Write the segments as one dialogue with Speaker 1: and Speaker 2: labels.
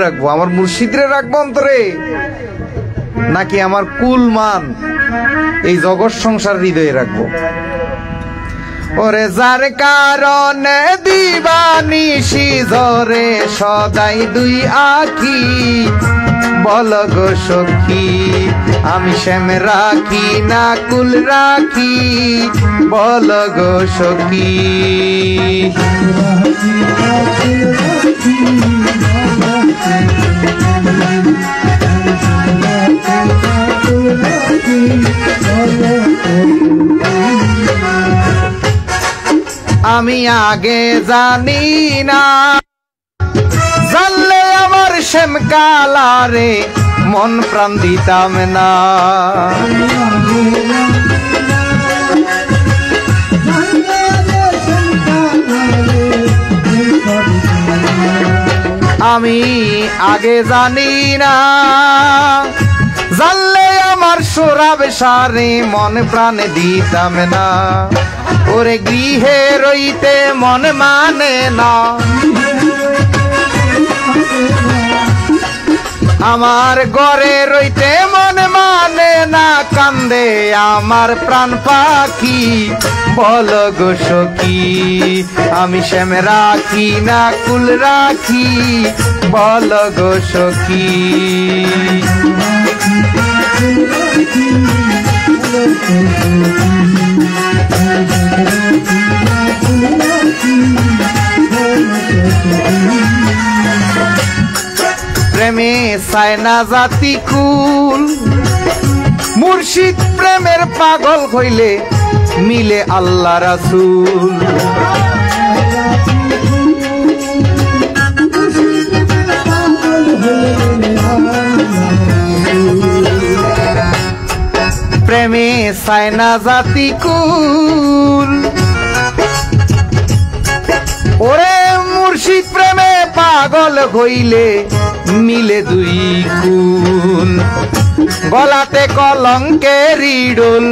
Speaker 1: রাখবো, আমার মুর্শিদরে রাখবো অন্তরে, নাকি আমার কুল মান এই জগৎ সংসার হৃদয়ে রাখবো? ওরে যার কারণে দিবানিশি জরে সদাই দুই আখি, বল গো সখী আমি শ্যাম রাখি না কুল রাখি, বল গো সখী। আমি আগে জানি না, জানলে আমার শ্যাম কালারে মন প্রাণ দিতাম না। আমি আগে জানি না, জানলে আমার সোরাব সারে মন প্রাণ দিতাম না। ওরে গৃহে রইতে মন মানে না, আমার ঘরে রইতে মন মানে না। কান্দে আমার প্রাণ পাখি, বল গো সখী আমি শ্যাম রাখি না কুল রাখি, বল গো সখী। প্রেমে চায় না জাতি কুল, মুর্শিদ প্রেমের পাগল হইলে মিলে আল্লাহ রাসূল। প্রেমে চায় না জাতি কুল, ওরে মুর্শিদ প্রেমে পাগল হইলে মিলে দুই কুল। গলাতে কলঙ্কের ডোল,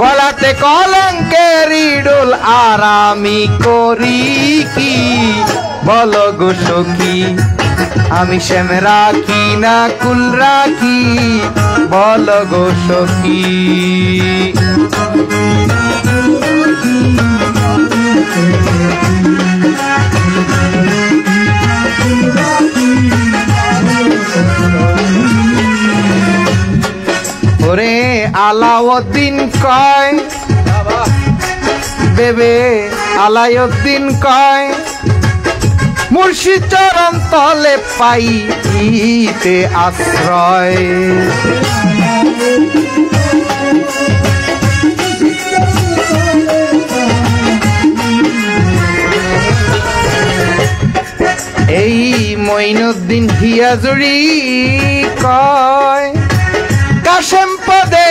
Speaker 1: গলাতে কলঙ্কের ডোল, আর আমি করি কি বল গো সখী আমি শ্যাম রাখি না কুল রাখি, বল গো সখী। ওরে আলাউদ্দিন কয়, বেবে আলাউদ্দিন কয়, মুর্শিদ চরণ তলে পাইতে আশ্রয়। এই মঈনুদ্দিন হিয়াজুরি কয়, কাশেম পদে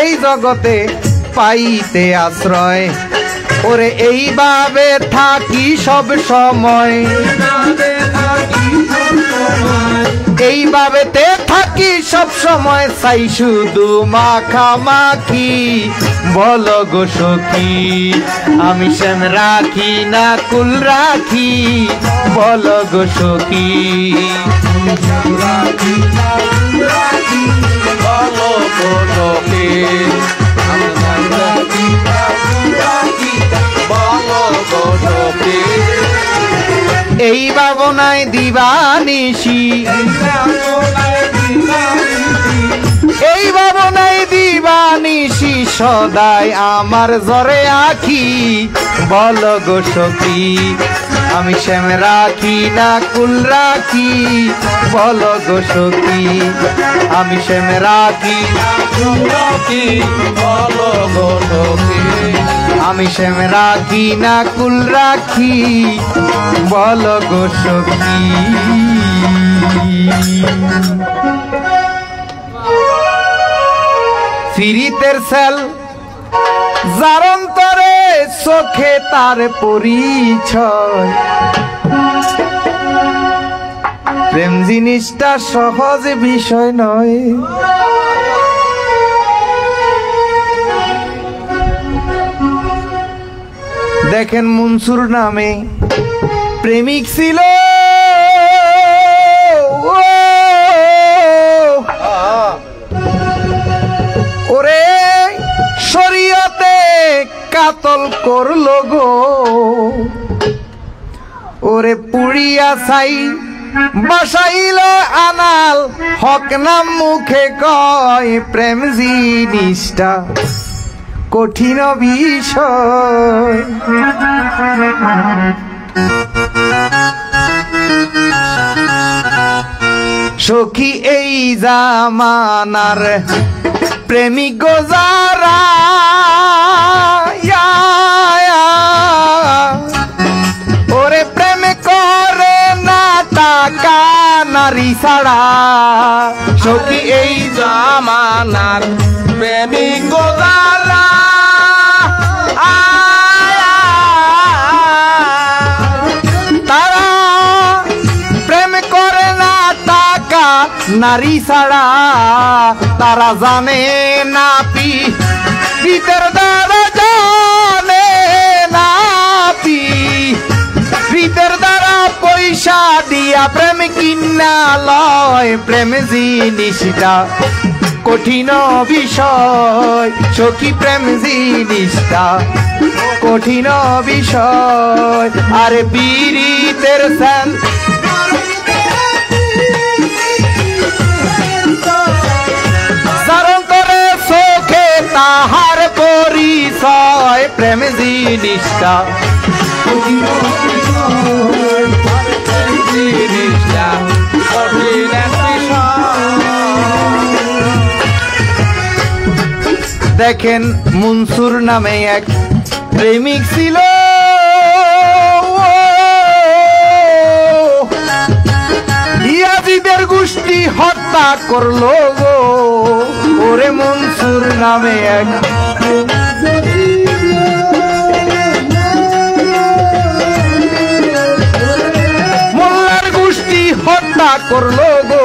Speaker 1: এই জগতে পাইতে আশ্রয়। ওরে এইভাবে থাকি সব সময়, এইভাবেতে থাকি সব সময়, চাই শুধু মাখামাখি, বল গো সখী আমি শ্যাম রাখি না কুল রাখি, বল গো সখী। এই ভাবনায় দিবানিশি, এই ভাবনায় দিবানিশি, সদাই আমার জরে আখি, বল গো সখী আমি শ্যাম রাখি না কুল রাখি, বল গো সখী আমি শ্যাম রাখি না কুল রাখি, বল গো সখী আমি শ্যাম রাখি না কুল রাখি, বল গো সখী। ফিরিতের সেল যার অন্তরে চোখে তার পরিচয়, প্রেম জিনিসটা সহজ বিষয় নয়। দেখেন মনসুর নামে প্রেমিক ছিল ওরে শরীয়তে কাতল করলো গো ওরে পুড়িয়া ছাই বসাইল আনাল হক নাম মুখে কয় প্রেম জিনিসটা কঠিন বিষয় সখী এই জামানার প্রেমিক গো যারা ওরে প্রেম করে না টাকা নারী ছাড়া সখী এই জামানার প্রেমিক গো যারা তারা প্রেম করে না টাকা নারী ছাড়া তারা জানে না পিতের দ্বারা জানে না পিতের দ্বারা পয়সা দিয়া প্রেম কিনা লয় প্রেম জিনিসটা কঠিন বিষয় সখী প্রেম জিনিসটা কঠিন বিষয় আরে পীড়িতের স্যান সারন্তরে চোখে তাহার পরিচয় প্রেম জিনিসটা দেখেন মনসুর নামে এক প্রেমিক ছিল ইয়াজিদের গোষ্ঠী হত্যা করলো গো ওরে মনসুর নামে এক মোল্লার গোষ্ঠী হত্যা করলো গো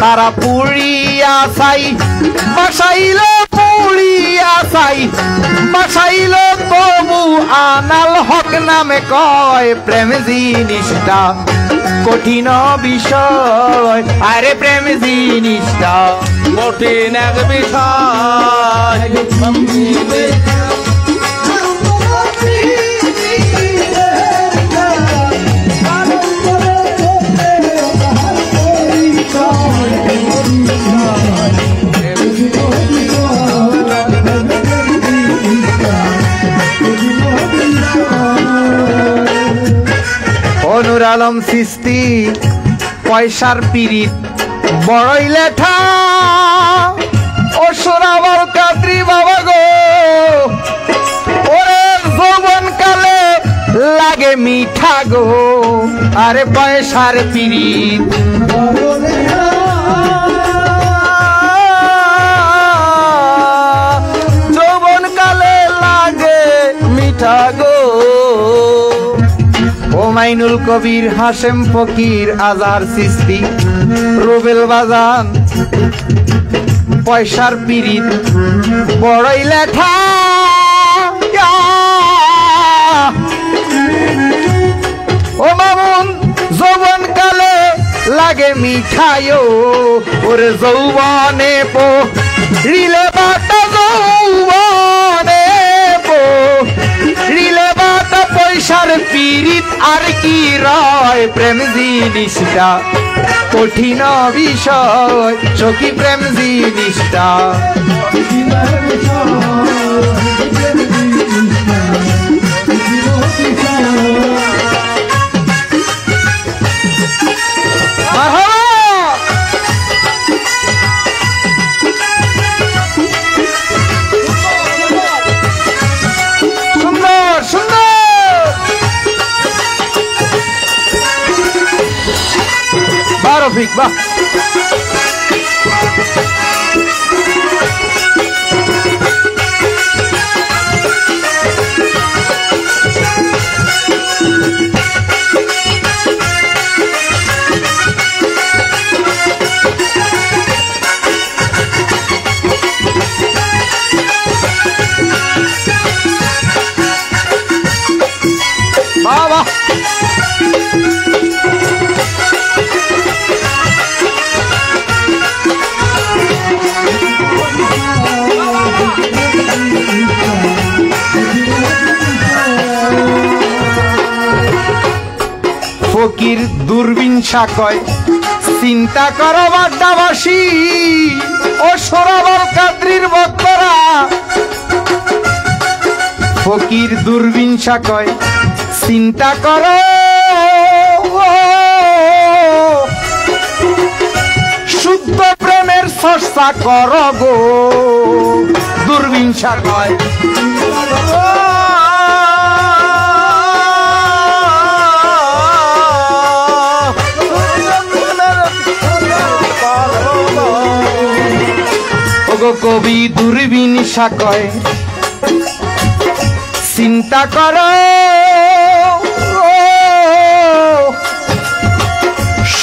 Speaker 1: তারা পুড়িয়া ছাই বাসাইল পুড়িয়া ছাই বাসাইল তবু আনাল হক নামে কয় প্রেম জিনিসটা কঠিন বিষয় আরে প্রেম জিনিসটা কঠিন এক বিষয় অনুর আলম সৃষ্টি পয়সার পীড়িত বড়ই লেঠা ও সোরাবল কাদ্রি বাবা গো ওরে যৌবন কালে লাগে মিঠা গো আরে পয়সার পীড়িত যৌবন কালে লাগে মিঠা গো ওমাইনুল কবির হাশেম ফকির আজার সৃষ্টি রুবেল বাজান পয়সার পীড়িত বড়ই লেঠা ও মামুন যৌবন কালে লাগে মিঠায় ওরে যৌবনে পো রিলে বাটা যৌবনে পো রিলে বাটা পয়সার পীড়িত আর কি রয় প্রেম জিনিসটা কঠিন বিষয় সখী প্রেম জিনিসটা সুন্দর সুন্দর রফিক বাহ বাবা ফকির দুর্বিনসা কয় চিন্তা করো বাড্ডাবাসী ও সোরাবল কাদ্রির ভক্তরা। ফকির দুর্বিনসা কয় চিন্তা করো শুদ্ধ প্রেমের চর্চা করো গো। দুর্বিনসা কয় কবি দুর্বিনসা কয় চিন্তা করো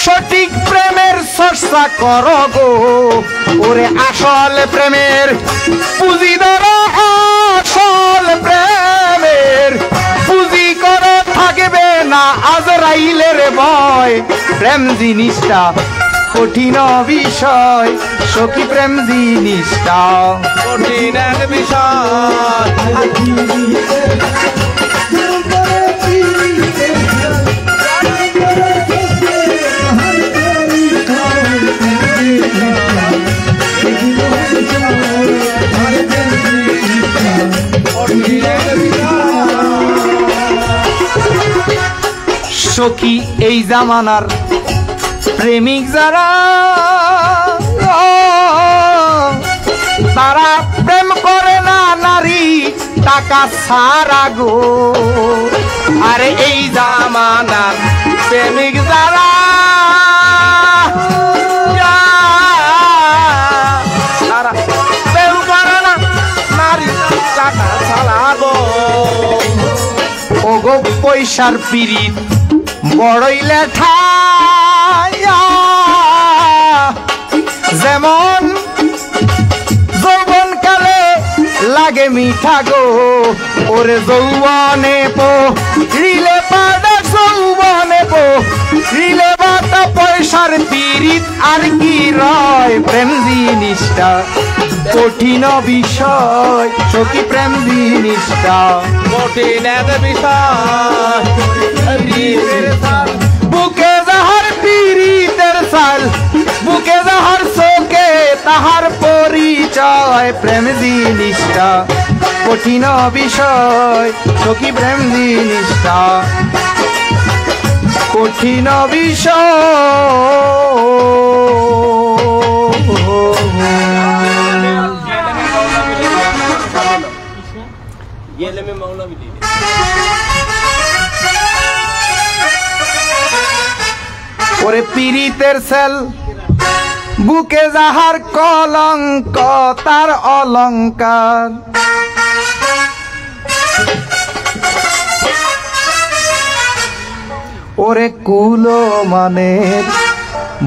Speaker 1: সঠিক প্রেমের চর্চা করো গো। ওরে আসল প্রেমের পুঁজি ধরো, আসল প্রেমের পুঁজি করো থাকবে না আজরাইলের ভয়। প্রেম জিনিসটা কঠিন বিষয় সখী, প্রেম জিনিসটা কঠিন এক বিষয়। সখী এই জামানার প্রেমিক যারা তারা প্রেম করে না নারী টাকা ছাড়া গো। আরে এই জামানার প্রেমিক যারা তারা প্রেম করে না নারী টাকা ছাড়া গো। ওগো পয়সার পিরিত বড়ই লেঠা যেমন যৌবনকালে লাগে মিঠা গো। ওরে যৌবনে রিলে পাটা যৌবনে রিলে বাটা পয়সার পিরিত আর কি রয়। প্রেম জিনিসটা কঠিন বিষয় সখী, প্রেম জিনিসটা কঠিন এক বিষয়। বুকে যাহার পিরিতের সাল বুকে যাহার চোখে তাহার পরিচয়। প্রেম জিনিসটা কঠিন বিষয় সখী, প্রেম জিনিসটা কঠিন ওরে পিরিতের সেল বুকে যাহার কলঙ্ক তার অলঙ্কার। ওরে কুলো মানে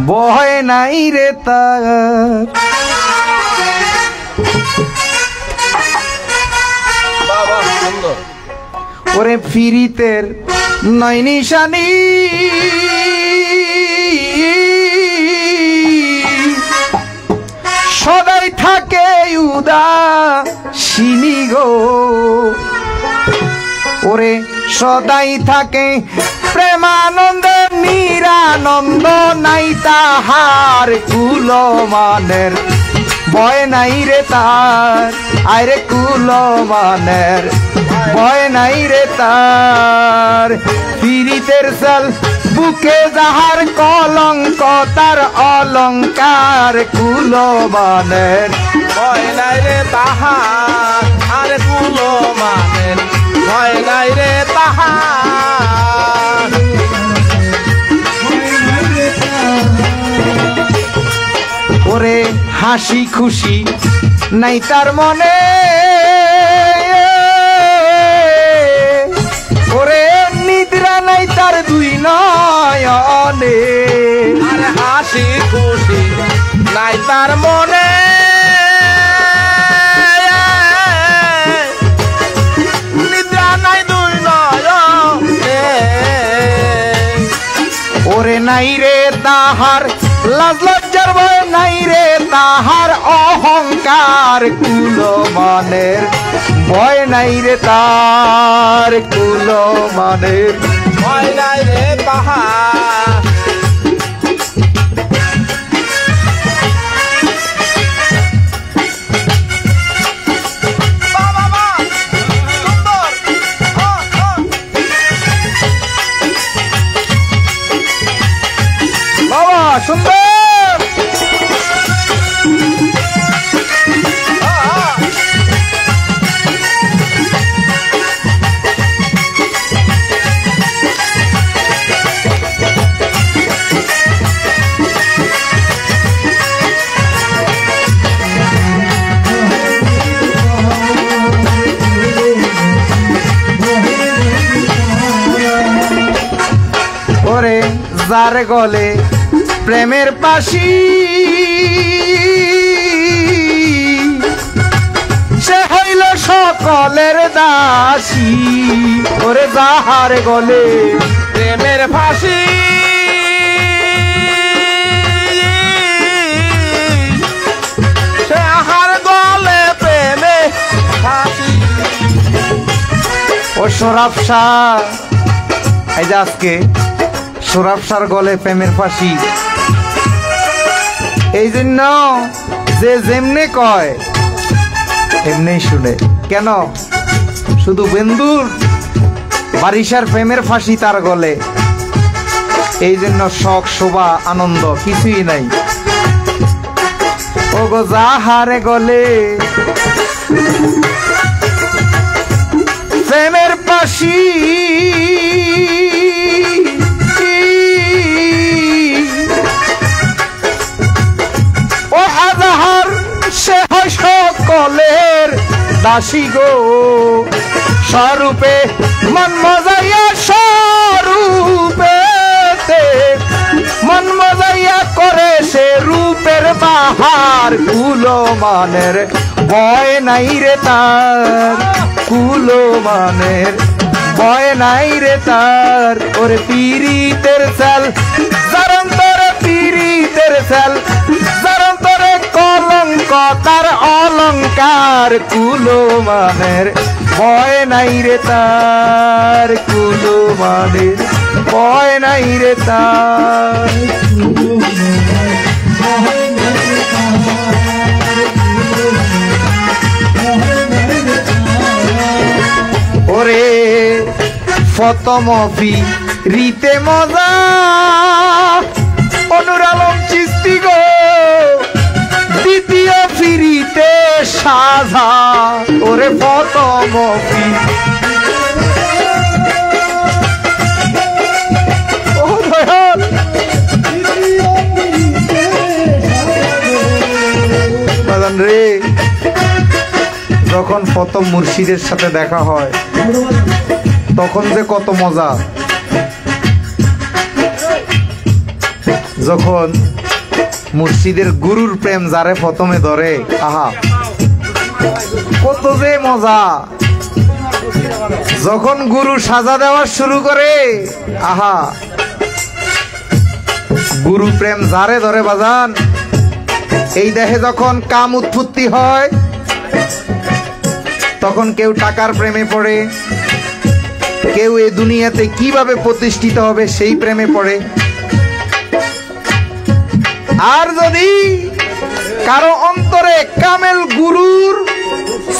Speaker 1: বয় নাই রে তার। ওরে ফিরিতের নয় নিশানি সদাই থাকে উদাসীনী গো। ওরে সদাই থাকে প্রেমানন্দ নিরানন্দ নাই তাহার কুলমানের ভয় নাই রে তার। আরে কুলমানের ভয় নাই রে তার। পীড়িতের সাল বুকে যাহার কলঙ্ক তার অলঙ্কার কুলমানের ভয় নাই রে তাহার। আরে কুলমানের ভয় নাই রে তাহার। ওরে হাসি খুশি নাই তার মনে ওরে নিদ্রা নাই তার দুই নয়নে। আরে হাসি খুশি নাই তার মনে নিদ্রা নাই দুই নয়নে। ওরে নাই রে তাহার লাজ লজ্জার ভয় নাই রে তাহার অহংকার কুলমানের ভয় নাই রে তার। কুলমানের ভয় নাই রে তাহার। সুন্দর। ওরে যার গলে প্রেমের পাশি সে হইল সকলের দাসী। ওরে যাহার গলে
Speaker 2: প্রেমের ফাঁসি সে আহার গলে প্রেমে ফাঁসি।
Speaker 1: ও সরাফ শাহ, এই যে আজকে সরাফ শাহর গলে প্রেমের ফাঁসি। এই জন্য যে যেমনে কয় এমনি শুনে। কেন? শুধু বেন্দুর বারিশার প্রেমের ফাঁসি তার গলে, এই জন্য শখ শোভা আনন্দ কিছুই নাই। ও গো যাহারে গলে প্রেমের ফাঁসি ও আজহার সে হয় সকলের দাসী গো। স্বরূপে মন মজাইয়া স্বরূপে মন মজাইয়া করে সে রূপের বাহার। কুলো মানের ভয় নাই রে তার, কুলো মানের ভয় নাই রে তার। ওরে পীড়িতের চাল যারন্তরে পীড়িতের চাল যারন্তরে কলঙ্ক তার অলঙ্কার। কুলো মানের ভয় নাই রে তার, কুলো মানের ভয় নাই রে তার। ওরে ফতমফি রীতে মজা অনুর আলম চিস্তি গো দ্বিতীয় ফিরিতে সাজা। ওরে ফতমফি রে, যখন প্রথম মুর্শিদের সাথে দেখা হয় তখন যে কত মজা। যখন মুর্শিদের গুরুর প্রেম যারে প্রথমে ধরে, আহা কত যে মজা। যখন গুরু সাজা দেওয়া শুরু করে, আহা গুরু প্রেম যারে ধরে বাজান, এই দেহে যখন কাম উৎপত্তি হয় তখন কেউ টাকার প্রেমে পড়ে, কেউ এই দুনিয়াতে কিভাবে প্রতিষ্ঠিত হবে সেই প্রেমে পড়ে। আর যদি কারো অন্তরে কামেল গুরুর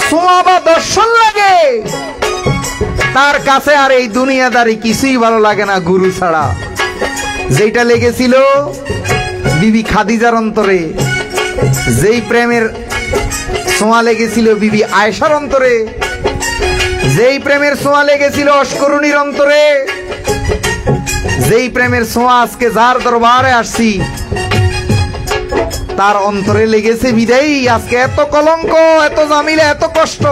Speaker 1: ছোঁয়া বা দর্শন লাগে, তার কাছে আর এই দুনিয়াদারি কিছুই ভালো লাগে না গুরু ছাড়া। যেটা লেগেছিল বিবি খাদিজার অন্তরে, যেই প্রেমের ছোঁয়া লেগেছিল বিবি আয়েশার অন্তরে, যেই প্রেমের ছোঁয়া লেগেছিল অস্করুণীর অন্তরে, যেই প্রেমের ছোঁয়া আজকে যার দরবারে আসছি তার অন্তরে লেগেছে বিদায়ী আজকে এত কলঙ্ক, এত জামিলা, এত কষ্ট।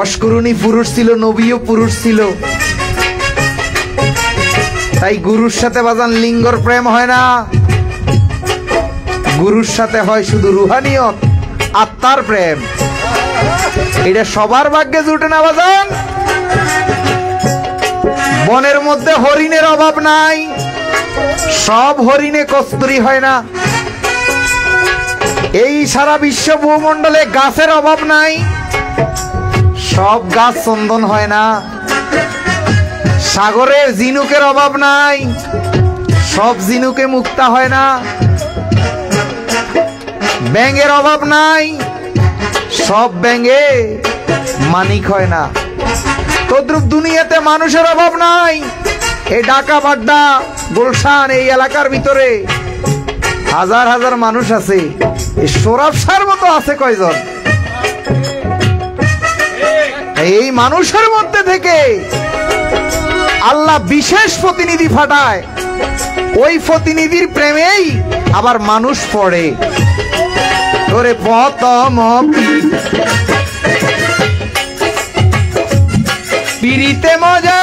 Speaker 1: অস্করুণী পুরুষ ছিল, নবীও পুরুষ ছিল। তাই গুরুর সাথে বাজান লিঙ্গর প্রেম হয় না, গুরুর সাথে হয় শুধু রুহানিয়ত, আত্মার প্রেম। এটা সবার ভাগ্যে জুটে না বাজান। বনের মধ্যে হরিণের অভাব নাই, সব হরিণে কস্তুরী হয় না। এই সারা বিশ্ব ভূমণ্ডলে গাছের অভাব নাই, সব গাছ চন্দন হয় না। সাগরের ঝিনুকের অভাব নাই, সব ঝিনুকে মুক্তা হয় না। ব্যাঙের অভাব নাই, সব ব্যাঙে মানিক হয় না। তদ্রুপ দুনিয়াতে মানুষের অভাব নাই, এই ঢাকা বাড্ডা গুলশান এই এলাকার ভিতরে হাজার হাজার মানুষ আছে, এই সৌরভ সার মতো আছে কয়জন? এই মানুষের মধ্যে থেকে আল্লাহ বিশেষ প্রতিনিধি পাঠায়, ওই প্রতিনিধির প্রেমেই আবার মানুষ পড়ে। ওরে প্রথম পিরিতে মজা,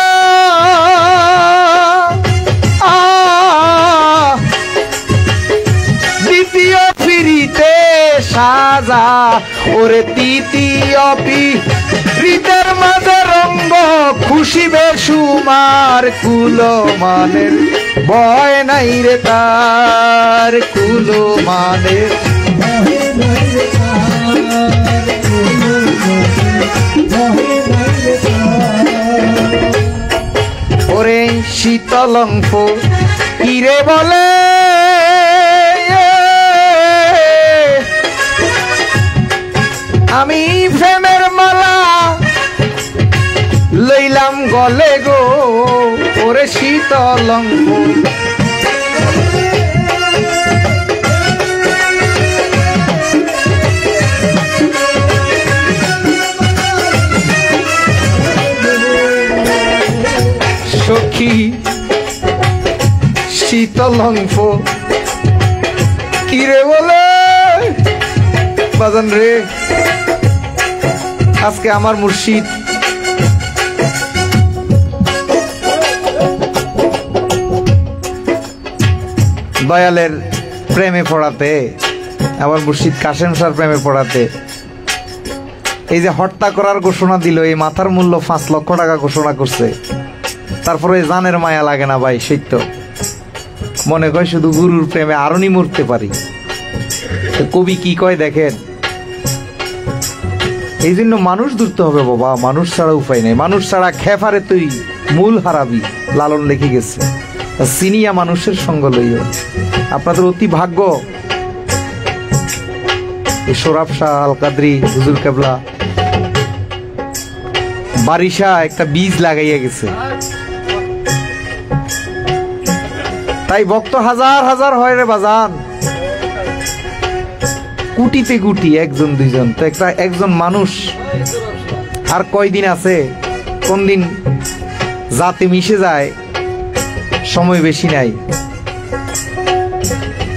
Speaker 1: দ্বিতীয় পিরিতে সাজা, ওরে তৃতীয় পিরিতের মাঝে রঙ্গ খুশি বেসুমার, কুলো মানের ভয় নাই রে তার, কুলো মানের ওরে শীতলঙ্ক কিরে বলে আমি প্রেমের মালা লইলাম গলে গো, ওরে শীতলঙ্ক সখী শীতলঙ্ক কিরে বলে বাজান রে, আজকে আমার মুর্শিদ দয়ালের প্রেমে পড়াতে, আমার মুর্শিদ কাশেম শাহর প্রেমে পড়াতে এই যে হত্যা করার ঘোষণা দিল, এই মাথার মূল্য 5 লক্ষ টাকা ঘোষণা করছে, তারপরে জানের মায়া লাগে না ভাই? সত্য মনে কয় শুধু গুরুর প্রেমে আরনি মরতে পারি। কবি কি কয় দেখেন, এই জন্য মানুষ ধরতে হবে বাবা, মানুষ ছাড়া উপায় নেই, মানুষ ছাড়া খেফারে তুই মূল হারাবি, লালন লিখে গেছে। সিনিয়া মানুষের সঙ্গ লইও, আপনাদের অতি ভাগ্য সৌরভ শাহ আল কাদরি হুজুর কেবলা বারিশা একটা বীজ লাগাইয়া গেছে, তাই ভক্ত হাজার হাজার হয় রে বাজান, কুটিতে কুটি, একজন দুইজন তো একজন মানুষ আর কয়দিন আছে, কোন দিন জাতি মিশে যায়, সময় বেশি নাই।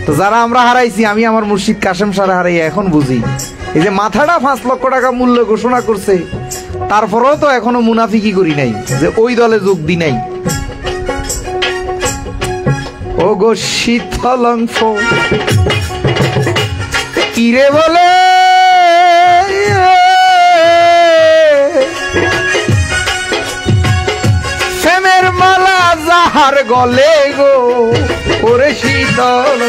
Speaker 1: তো যারা আমরা হারাইছি, আমি আমার মুর্শিদ কাশেম সারা হারাই এখন বুঝি, এই যে মাথাটা 5 লক্ষ টাকা মূল্য ঘোষণা করছে, তারপরেও তো এখনো মুনাফিকি করি নাই যে ওই দলে যোগ দি নাই। ও গো শীতলঙ্ক কিরে বলে প্রেমের মালা যাহার গলে গো, ওরে শীতল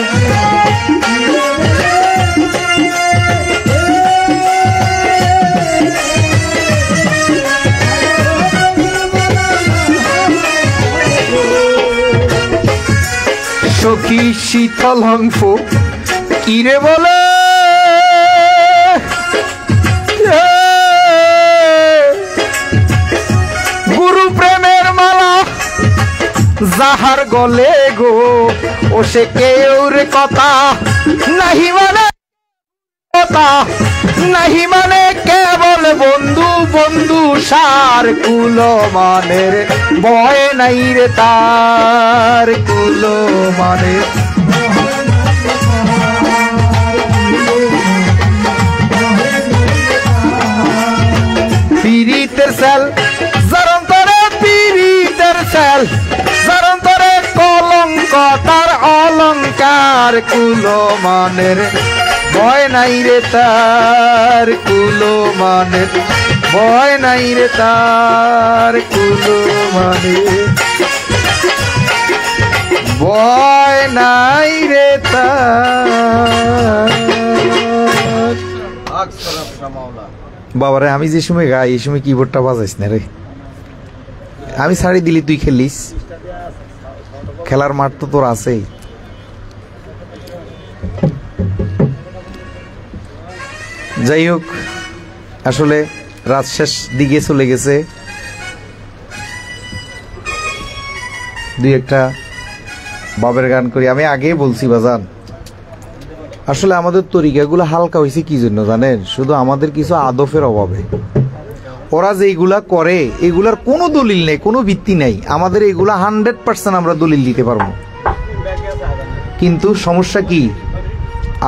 Speaker 1: সখী শীতলঙ্ক কিরে বলে গুরু প্রেমের মালা যাহার গলে গো, ও সে কেউর কথা নাহি মানে, কথা নাহি মানে কেবল বন্ধু বন্ধু সার, কুলো মানের ভয় নাই রে তার, কুলো মানের পীড়িতের সেল জরন্তরে, পীড়িতের সেল জরন্তরে কলঙ্ক তার অলঙ্কার, কুলো মানের ভয় নাই রে তার, কুলো মানের ভয় নাই রে তার, কুলো মানের ভয় নাই রে তার। বাবারে আমি যে সময় গাই এই সময় কিবোর্ডটা বাজাইস না রে, আমি ছাড়ি দিলি তুই খেলিস, খেলার মাঠ তো তোর আছেই। যাই হোক, আসলে রাত শেষ দিকে চলে গেছে, দুই একটা বাবের গান করি। আমি আগেই বলছি বাজান, আসলে আমাদের তরিকাগুলো হালকা হয়েছে কি জন্য জানেন? শুধু আমাদের কিছু আদফের অভাবে। ওরা যে এইগুলা করে এগুলার কোনো দলিল নেই, কোনো ভিত্তি নেই। আমাদের এগুলা 100% আমরা দলিল দিতে পারবো, কিন্তু সমস্যা কি?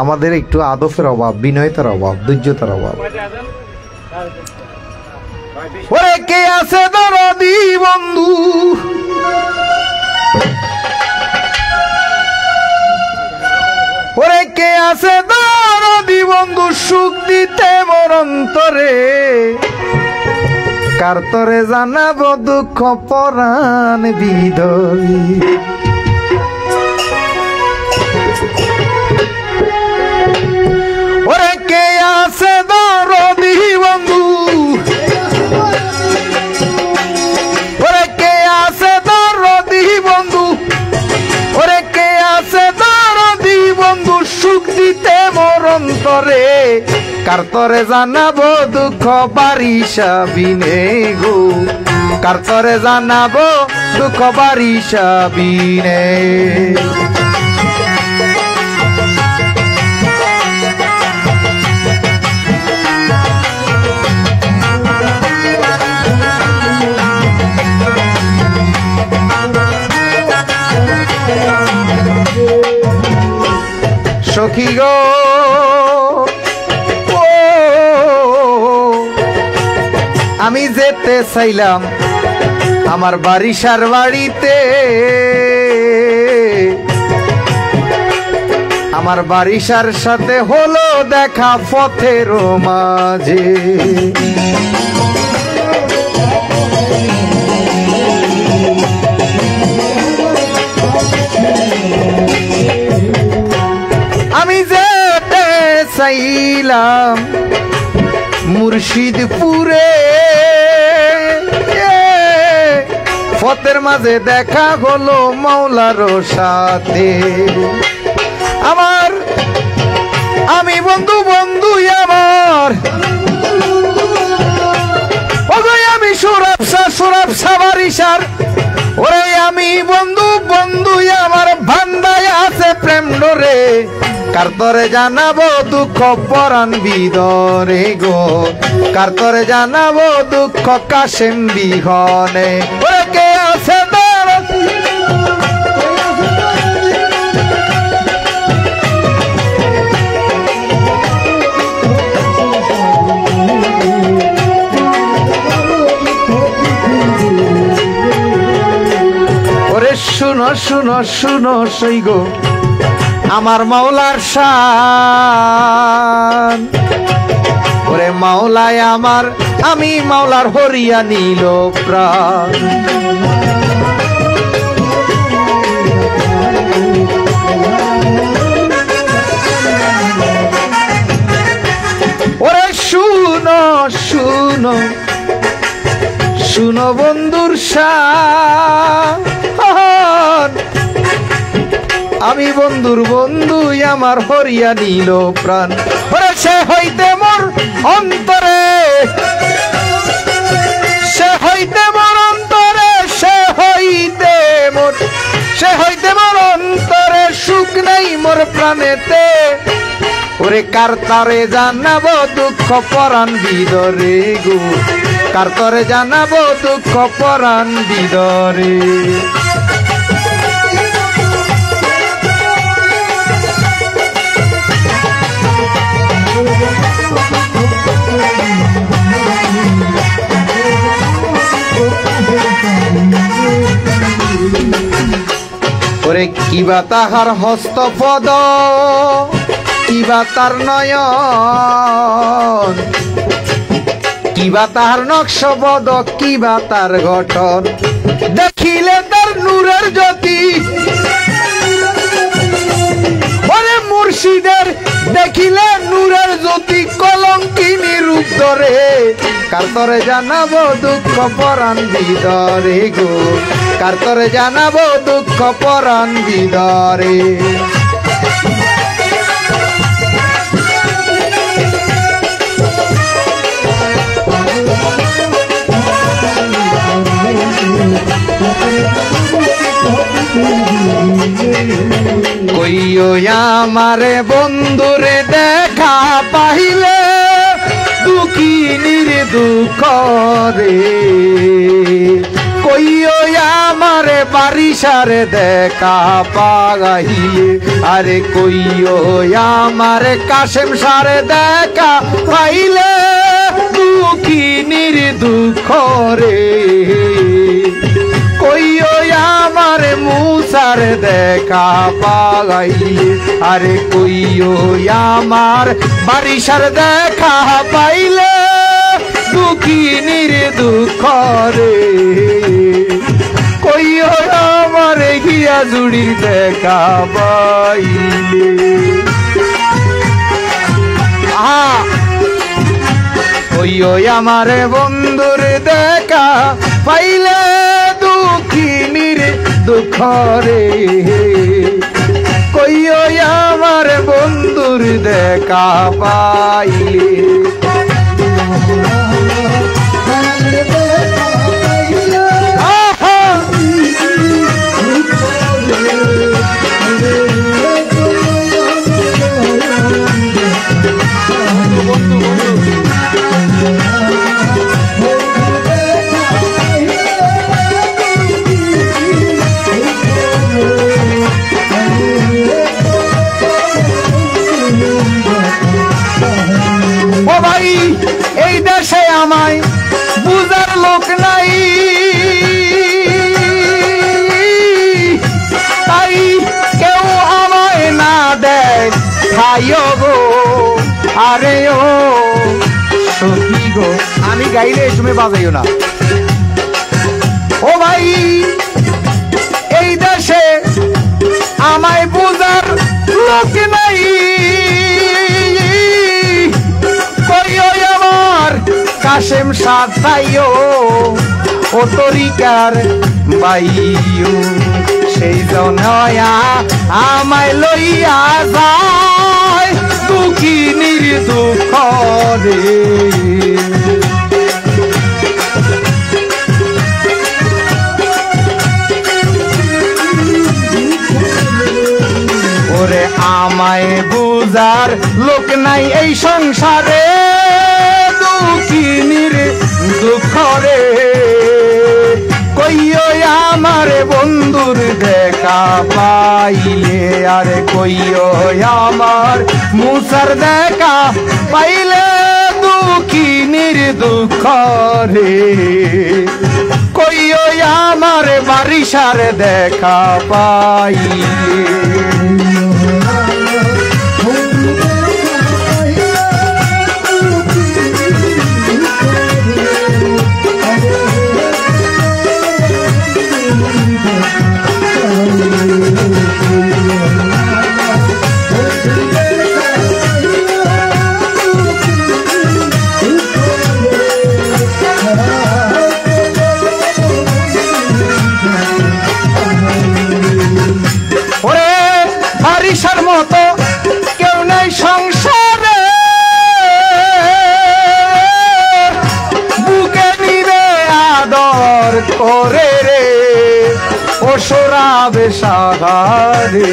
Speaker 1: আমাদের একটু আদফের অভাব, বিনয়তার অভাব, ধৈর্যতার অভাব। ওরে কে আছে দরদি বন্ধু, ওরে কে আছে দরদি বন্ধু, সুখ দিতে মোর অন্তরে, কার তরে জানাবো দুঃখ পরাণ বিদরি। ওরে কে আছে দরদি বন্ধু, ওরে কে আছে দরদি বন্ধু, ওরে কে আছে দরদি বন্ধু, সুখ দিতে মোর অন্তরে, কার তরে জানাবো দুঃখ বারিশা বিনে গো, কার তরে জানাবো দুঃখ বারিশা বিনে। সখী গো আমি যেতে চাইলাম আমার বারিশার বাড়িতে, আমার বারিশার সাথে হলো দেখা পথের মাঝে। আমি যেতে চাইলাম মুর্শিদপুরে, পথের মাঝে দেখা হলো মাওলার সাথে। আমার আমি বন্ধু বন্ধু আমার, আমি সুরাবসা বারিশার, ওরে আমি বন্ধু বন্ধু আমার, ভান্ডায় আছে প্রেম ডোরে, কার তরে জানাবো দুঃখ পরাণ বিদরে গো, কার তরে জানাবো দুঃখ কাশেম বিহনে। ওরে কে আছে ওরে শুনো শুনো শুনো সই গো আমার মাওলার শান, ওরে মাওলায় আমার, আমি মাওলার হরিয়া নিল প্রাণ। ওরে শুনো শুনো শুনো বন্ধুর শান, আমি বন্ধুর বন্ধু আমার হরিয়া নিল প্রাণ। ওরে সে হইতে মোর অন্তরে, সে হইতে মোর অন্তরে, সে হইতে মোর অন্তরে, সুখ নাই মোর প্রাণেতে, ওরে কার তরে জানাবো দুঃখ পরাণ বিদরে গো, কার তরে জানাবো দুঃখ পরাণ বিদরে। ওরে কিবা তাহার হস্তপদ, কিবা তার নয়ন, কিবা তাহার নকশবদ, কিবা তার গঠন, দেখিলে তার নূরের জ্যোতি, ওরে মুর্শিদের দেখিলে নূরের জ্যোতি, কলঙ্কিনী রূপ ধরে, কার তরে জানাবো দুঃখ পরাণ বিদরে গো, কার তরে জানাবো দুঃখ পরাণ বিদরে।
Speaker 3: Oh,
Speaker 1: কইও আমারে বন্ধুরে দেখা পাইলে দুঃখিনীর দুঃখ রে কইও আমারে বারিশারে দেখা পাইলে আরে কইও আমারে কাশেম সারে দেখা পাইলে দুঃখিনীর দুঃখ রে কইও আমারে মুসার দেখা পাইলে আরে কইও আমার বারিশার দেখা পাইলে দুঃখিনীর দুঃখ রে কইও আমারে গিয়া জুড়ির দেখা পাইলে কইও আমারে বন্ধুর দেখা পাইলে দুঃখিনীর দুঃখ রে কইও আমার বন্ধুর দেখা পাইলে ও ভাই এই দেশে আমায় বুঝার লোক নাই তাই কেউ আমায় না দেয় খাইও গো আরে ও সখী গো আমি গাইলে এই সময় বাজাইও না ও ভাই এই দেশে আমায় বুঝার লোক নাই কাশেম সাথাইও ও তরিকার বাইও সেই জনয়া আমায় লইয়া যায় দুঃখিনীর দুঃখ রে ওরে আমায় বুঝার লোক নাই এই সংসারে দুঃখিনীর দুঃখ রে কইও আমার বন্ধুর দেখা পাইলে আরে কইও আমার মুসার দেখা পাইলে দুঃখিনীর দুঃখ রে কইও আমার বারিশার দেখা পাইলে বারিশার মতো কেউ নাই সংসারে বুকে নিবে আদর করে রে ও সরাবে সাহারে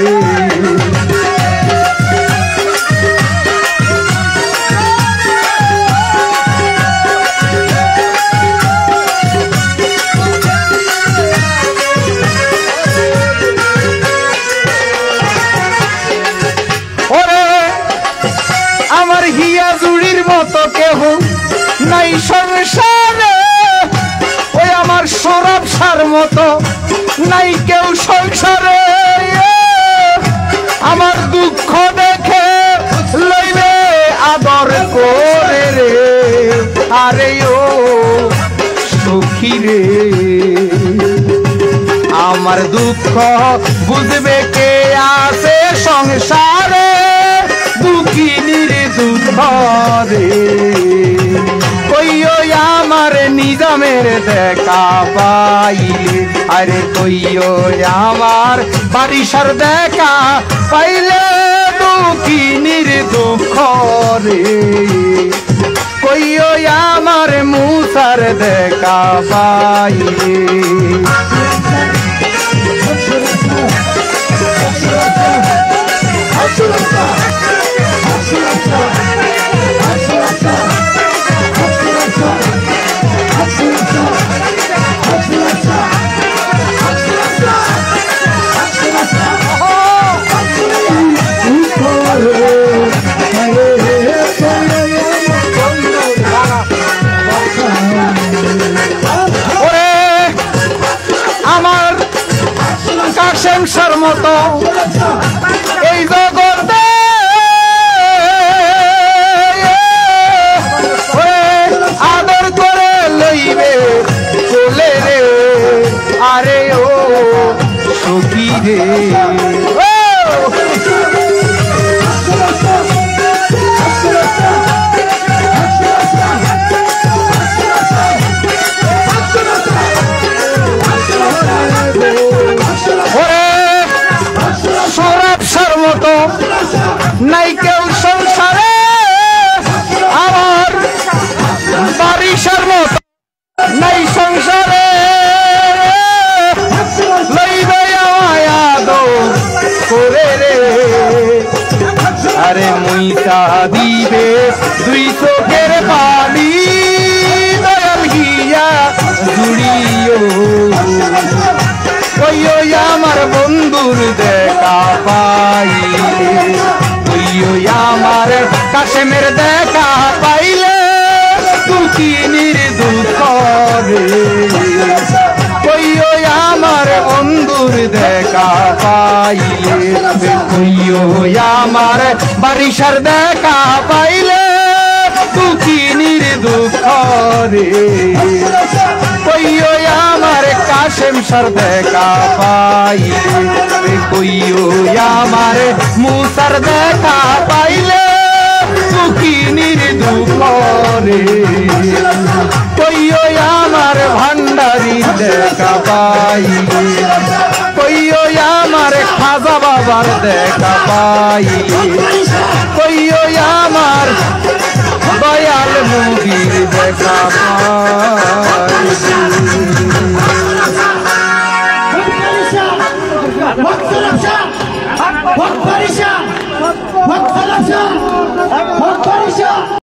Speaker 1: আমার হিয়া জুড়ির মতো কেহ নাই সংসারে ওই আমার সরব সার মতো নাই কেউ সংসারে আমার দুঃখ দেখে লইবে আদর করে রে আরে ও সখী রে আমার দুঃখ বুঝবে কে আছে সংসারে দুঃখিনীর দুঃখ রে কইও আমার নিজামের দেখা পাইলে আরে কইও আমার বারিশার দেখা পাইলে দুঃখিনীর দুঃখ রে কইও আমার মুসার দেখা পাইলে কাশেম শাহর মতো এই জগতে আদর করে লইবে চলে রে আরে ও সখী রে মতো নাই কেউ সংসারে আমার বারিশার মতো নাই সংসারে লইবে আমায় আদর করে রে আরে মুইতা দিবে দুই চোখের পানি দয়াল গিয়া জুড়িও কইও আমার বন্ধুর দেখা পাইলে কইও আমার কাশেমের দেখা পাইলে দুঃখিনীর দুঃখ রে কইও আমার বন্ধুর দেখা পাইলে কইও আমার বারিশার দেখা পাইলে দুঃখিনীর দুঃখ রে কইও আমার কাশেম শাহর দেখা পাইলে কইও আমার মুসার দেখা পাইলে দুঃখিনীর দুঃখ রে কইও আমার ভান্ডারির দেখা পাইলে কইও আমার খাজা বাবার দেখা পাইলে কইও আমার দয়াল মুদির দেখা পাইলে